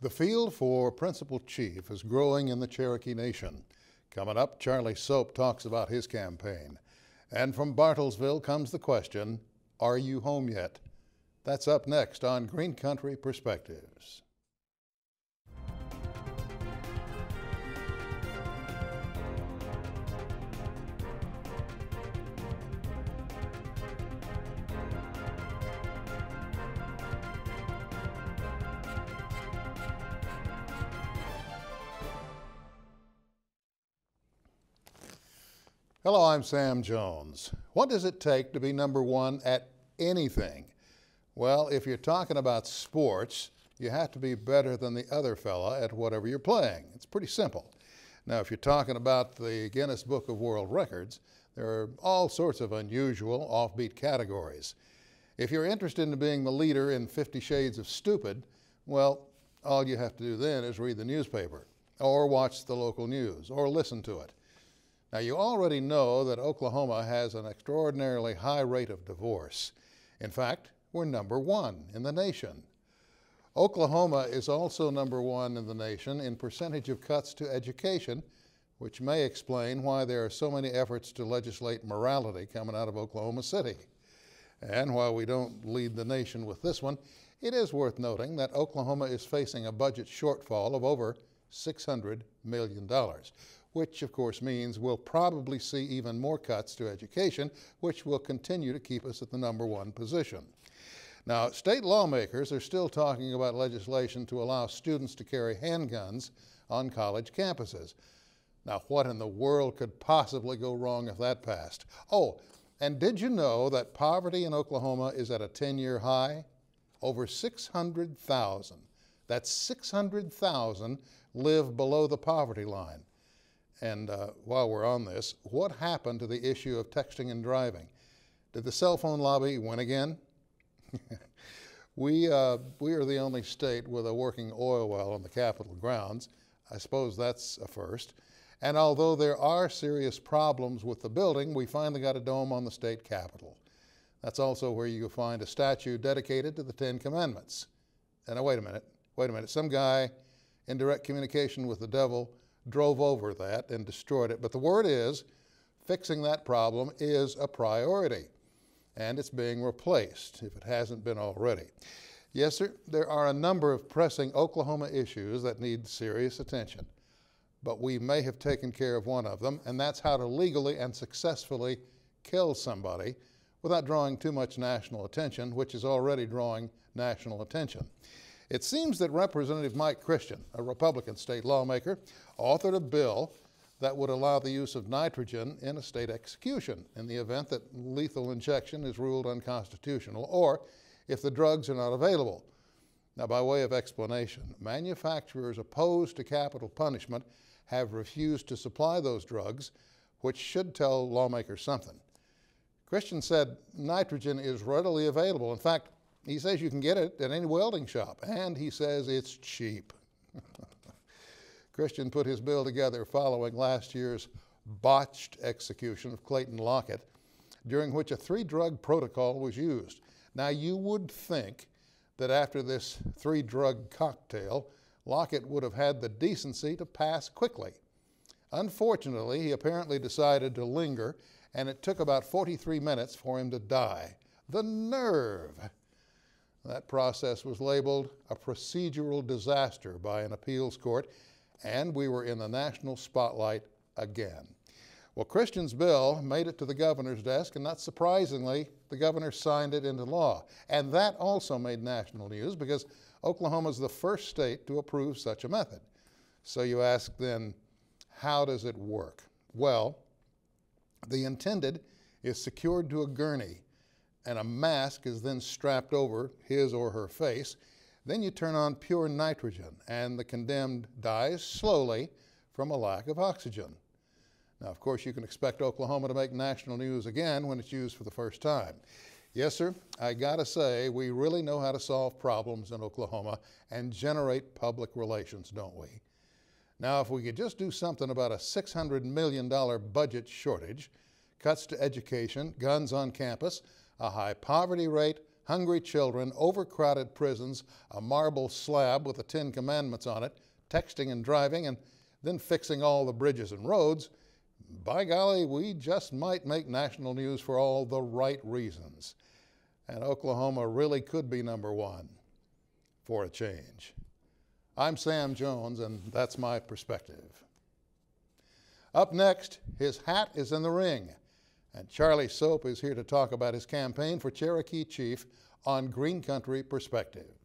The field for principal chief is growing in the Cherokee Nation. Coming up, Charlie Soap talks about his campaign. And from Bartlesville comes the question, are you home yet? That's up next on Green Country Perspectives. Hello, I'm Sam Jones. What does it take to be number one at anything? Well, if you're talking about sports, you have to be better than the other fella at whatever you're playing. It's pretty simple. Now, if you're talking about the Guinness Book of World Records, there are all sorts of unusual, offbeat categories. If you're interested in being the leader in 50 Shades of Stupid, well, all you have to do then is read the newspaper, or watch the local news, or listen to it. Now, you already know that Oklahoma has an extraordinarily high rate of divorce. In fact, we're number one in the nation. Oklahoma is also number one in the nation in percentage of cuts to education, which may explain why there are so many efforts to legislate morality coming out of Oklahoma City. And while we don't lead the nation with this one, it is worth noting that Oklahoma is facing a budget shortfall of over $600 million. Which of course means we'll probably see even more cuts to education, which will continue to keep us at the number one position. Now, state lawmakers are still talking about legislation to allow students to carry handguns on college campuses. Now, what in the world could possibly go wrong if that passed? Oh, and did you know that poverty in Oklahoma is at a 10-year high? Over 600,000. That's 600,000 live below the poverty line. And while we're on this, what happened to the issue of texting and driving? Did the cell phone lobby win again? We are the only state with a working oil well on the Capitol grounds. I suppose that's a first. And although there are serious problems with the building, we finally got a dome on the state capitol. That's also where you find a statue dedicated to the Ten Commandments. And now wait a minute. Some guy in direct communication with the devil drove over that and destroyed it. But the word is, fixing that problem is a priority, and it's being replaced if it hasn't been already. Yes, sir, there are a number of pressing Oklahoma issues that need serious attention, but we may have taken care of one of them, and that's how to legally and successfully kill somebody without drawing too much national attention, which is already drawing national attention. It seems that Representative Mike Christian, a Republican state lawmaker, authored a bill that would allow the use of nitrogen in a state execution in the event that lethal injection is ruled unconstitutional or if the drugs are not available. Now, by way of explanation, manufacturers opposed to capital punishment have refused to supply those drugs, which should tell lawmakers something. Christian said nitrogen is readily available. In fact, he says you can get it at any welding shop, and he says it's cheap. Christian put his bill together following last year's botched execution of Clayton Lockett, during which a 3-drug protocol was used. Now, you would think that after this 3-drug cocktail, Lockett would have had the decency to pass quickly. Unfortunately, he apparently decided to linger, and it took about 43 minutes for him to die. The nerve! That process was labeled a procedural disaster by an appeals court, and we were in the national spotlight again. Well, Christian's bill made it to the governor's desk, and not surprisingly, the governor signed it into law. And that also made national news because Oklahoma is the first state to approve such a method. So you ask then, how does it work? Well, the intended is secured to a gurney, and a mask is then strapped over his or her face. Then you turn on pure nitrogen, and the condemned dies slowly from a lack of oxygen. Now, of course, you can expect Oklahoma to make national news again when it's used for the first time. Yes, sir, I gotta say, we really know how to solve problems in Oklahoma and generate public relations, don't we? Now, if we could just do something about a $600 million budget shortage, cuts to education, guns on campus, a high poverty rate, hungry children, overcrowded prisons, a marble slab with the 10 Commandments on it, texting and driving, and then fixing all the bridges and roads, by golly, we just might make national news for all the right reasons. And Oklahoma really could be number one for a change. I'm Sam Jones, and that's my perspective. Up next, his hat is in the ring, and Charlie Soap is here to talk about his campaign for Cherokee Chief on Green Country Perspective.